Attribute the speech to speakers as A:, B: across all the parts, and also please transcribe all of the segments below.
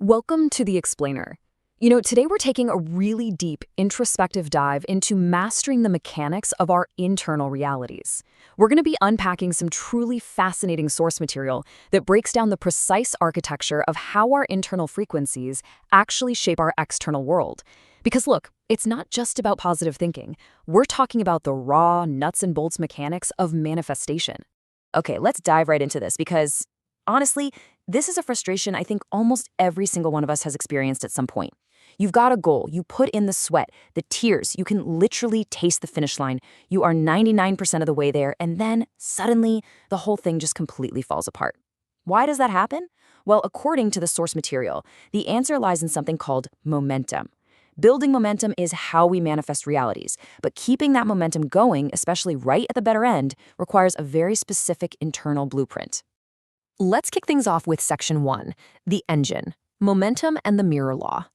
A: Welcome to The Explainer. Today we're taking a really deep, introspective dive into mastering the mechanics of our internal realities. We're going to be unpacking some truly fascinating source material that breaks down the precise architecture of how our internal frequencies actually shape our external world. Because look, it's not just about positive thinking. We're talking about the raw, nuts and bolts mechanics of manifestation. Okay, let's dive right into this because, honestly, this is a frustration I think almost every single one of us has experienced at some point. You've got a goal, you put in the sweat, the tears, you can literally taste the finish line. You are 99% of the way there, and then suddenly the whole thing just completely falls apart. Why does that happen? Well, according to the source material, the answer lies in something called momentum. Building momentum is how we manifest realities, but keeping that momentum going, especially right at the better end, requires a very specific internal blueprint. Let's kick things off with Section 1, the engine, momentum and the mirror law.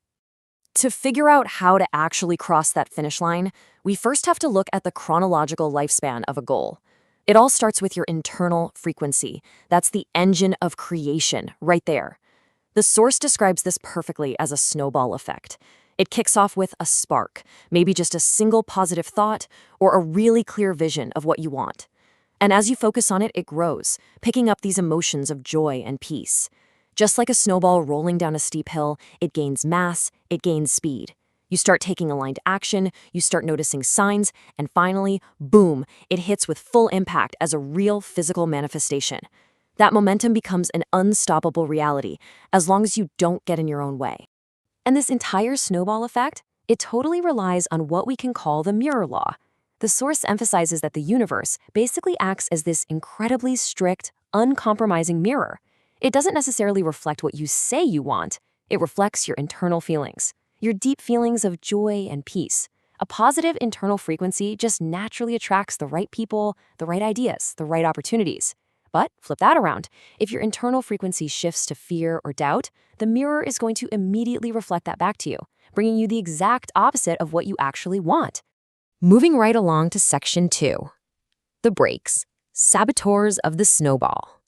A: To figure out how to actually cross that finish line, we first have to look at the chronological lifespan of a goal. It all starts with your internal frequency. That's the engine of creation, right there. The source describes this perfectly as a snowball effect. It kicks off with a spark, maybe just a single positive thought or a really clear vision of what you want. And as you focus on it, it grows, picking up these emotions of joy and peace. Just like a snowball rolling down a steep hill, it gains mass, it gains speed. You start taking aligned action, you start noticing signs, and finally, boom, it hits with full impact as a real physical manifestation. That momentum becomes an unstoppable reality, as long as you don't get in your own way. And this entire snowball effect, it totally relies on what we can call the mirror law. The source emphasizes that the universe basically acts as this incredibly strict, uncompromising mirror. It doesn't necessarily reflect what you say you want. It reflects your internal feelings, your deep feelings of joy and peace. A positive internal frequency just naturally attracts the right people, the right ideas, the right opportunities. But flip that around. If your internal frequency shifts to fear or doubt, the mirror is going to immediately reflect that back to you, bringing you the exact opposite of what you actually want. Moving right along to Section 2. The brakes, saboteurs of the snowball.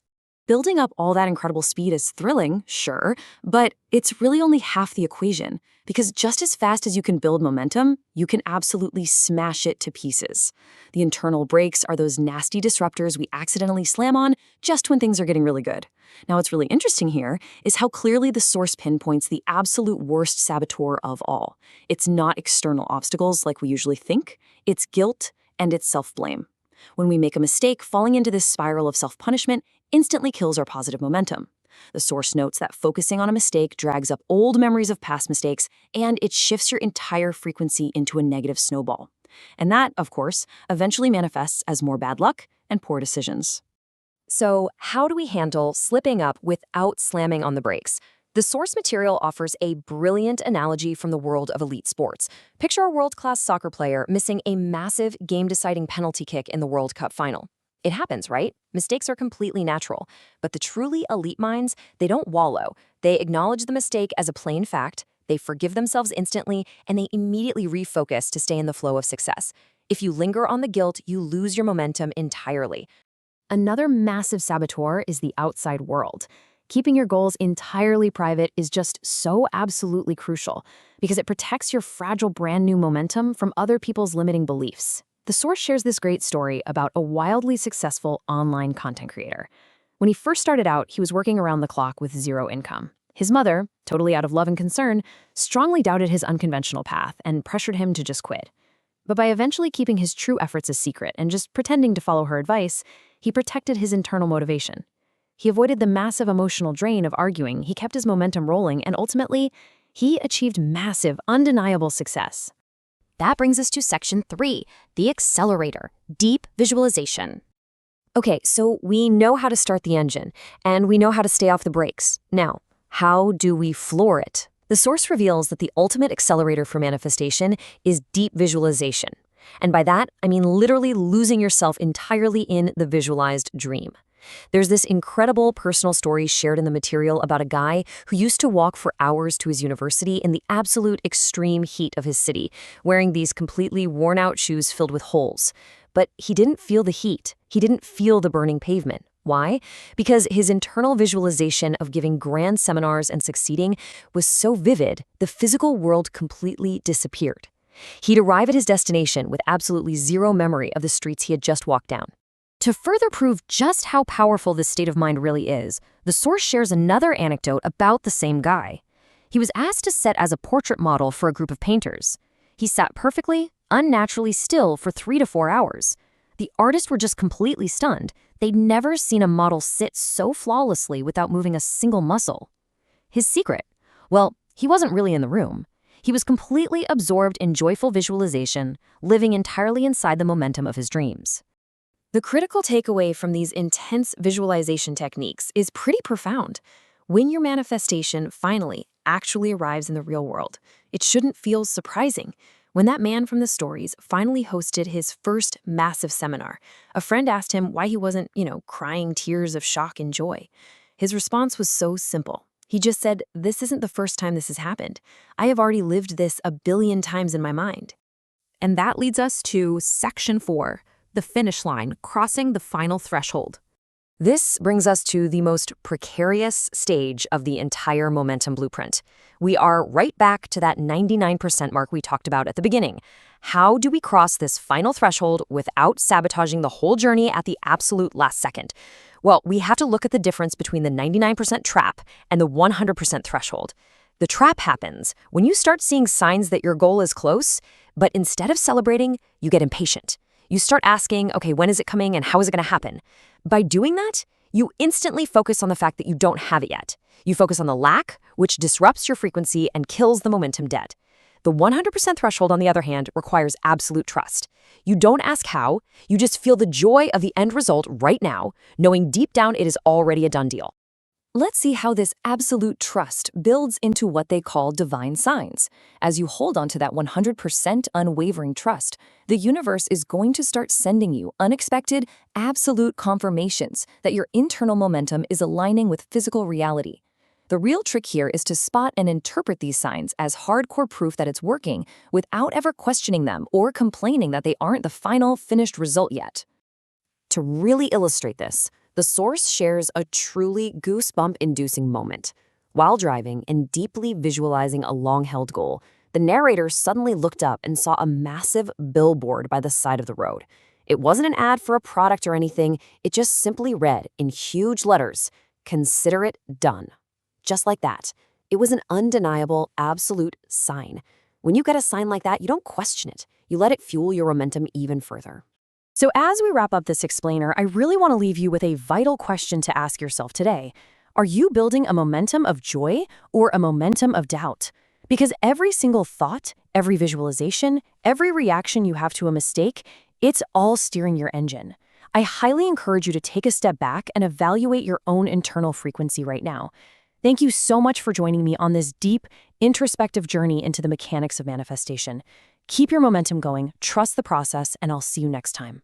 A: Building up all that incredible speed is thrilling, sure, but it's really only half the equation, because just as fast as you can build momentum, you can absolutely smash it to pieces. The internal brakes are those nasty disruptors we accidentally slam on just when things are getting really good. Now, what's really interesting here is how clearly the source pinpoints the absolute worst saboteur of all. It's not external obstacles like we usually think, it's guilt and it's self-blame. When we make a mistake, falling into this spiral of self-punishment instantly kills our positive momentum. The source notes that focusing on a mistake drags up old memories of past mistakes, and it shifts your entire frequency into a negative snowball. And that, of course, eventually manifests as more bad luck and poor decisions. So, how do we handle slipping up without slamming on the brakes? The source material offers a brilliant analogy from the world of elite sports. Picture a world-class soccer player missing a massive game-deciding penalty kick in the World Cup final. It happens, right? Mistakes are completely natural. But the truly elite minds, they don't wallow. They acknowledge the mistake as a plain fact, they forgive themselves instantly, and they immediately refocus to stay in the flow of success. If you linger on the guilt, you lose your momentum entirely. Another massive saboteur is the outside world. Keeping your goals entirely private is just so absolutely crucial because it protects your fragile brand new momentum from other people's limiting beliefs. The source shares this great story about a wildly successful online content creator. When he first started out, he was working around the clock with zero income. His mother, totally out of love and concern, strongly doubted his unconventional path and pressured him to just quit. But by eventually keeping his true efforts a secret and just pretending to follow her advice, he protected his internal motivation. He avoided the massive emotional drain of arguing, he kept his momentum rolling, and ultimately, he achieved massive, undeniable success. That brings us to Section 3, the accelerator, deep visualization. Okay, so we know how to start the engine, and we know how to stay off the brakes. Now, how do we floor it? The source reveals that the ultimate accelerator for manifestation is deep visualization. And by that, I mean literally losing yourself entirely in the visualized dream. There's this incredible personal story shared in the material about a guy who used to walk for hours to his university in the absolute extreme heat of his city, wearing these completely worn-out shoes filled with holes. But he didn't feel the heat. He didn't feel the burning pavement. Why? Because his internal visualization of giving grand seminars and succeeding was so vivid, the physical world completely disappeared. He'd arrive at his destination with absolutely zero memory of the streets he had just walked down. To further prove just how powerful this state of mind really is, the source shares another anecdote about the same guy. He was asked to set as a portrait model for a group of painters. He sat perfectly, unnaturally still for 3 to 4 hours. The artists were just completely stunned. They'd never seen a model sit so flawlessly without moving a single muscle. His secret? Well, he wasn't really in the room. He was completely absorbed in joyful visualization, living entirely inside the momentum of his dreams. The critical takeaway from these intense visualization techniques is pretty profound. When your manifestation finally actually arrives in the real world, it shouldn't feel surprising. When that man from the stories finally hosted his first massive seminar, a friend asked him why he wasn't, crying tears of shock and joy. His response was so simple. He just said, "This isn't the first time this has happened. I have already lived this 1,000,000,000 times in my mind." And that leads us to Section 4, the finish line, crossing the final threshold. This brings us to the most precarious stage of the entire momentum blueprint. We are right back to that 99% mark we talked about at the beginning. How do we cross this final threshold without sabotaging the whole journey at the absolute last second? Well, we have to look at the difference between the 99% trap and the 100% threshold. The trap happens when you start seeing signs that your goal is close, but instead of celebrating, you get impatient. You start asking, okay, when is it coming and how is it going to happen? By doing that, you instantly focus on the fact that you don't have it yet. You focus on the lack, which disrupts your frequency and kills the momentum debt. The 100% threshold, on the other hand, requires absolute trust. You don't ask how, you just feel the joy of the end result right now, knowing deep down it is already a done deal. Let's see how this absolute trust builds into what they call divine signs. As you hold on to that 100% unwavering trust, the universe is going to start sending you unexpected, absolute confirmations that your internal momentum is aligning with physical reality. The real trick here is to spot and interpret these signs as hardcore proof that it's working without ever questioning them or complaining that they aren't the final, finished result yet. To really illustrate this, the source shares a truly goosebump-inducing moment. While driving and deeply visualizing a long-held goal, the narrator suddenly looked up and saw a massive billboard by the side of the road. It wasn't an ad for a product or anything, it just simply read in huge letters, "Consider it done." Just like that. It was an undeniable, absolute sign. When you get a sign like that, you don't question it. You let it fuel your momentum even further. So as we wrap up this explainer, I really want to leave you with a vital question to ask yourself today. Are you building a momentum of joy or a momentum of doubt? Because every single thought, every visualization, every reaction you have to a mistake, it's all steering your engine. I highly encourage you to take a step back and evaluate your own internal frequency right now. Thank you so much for joining me on this deep, introspective journey into the mechanics of manifestation. Keep your momentum going, trust the process, and I'll see you next time.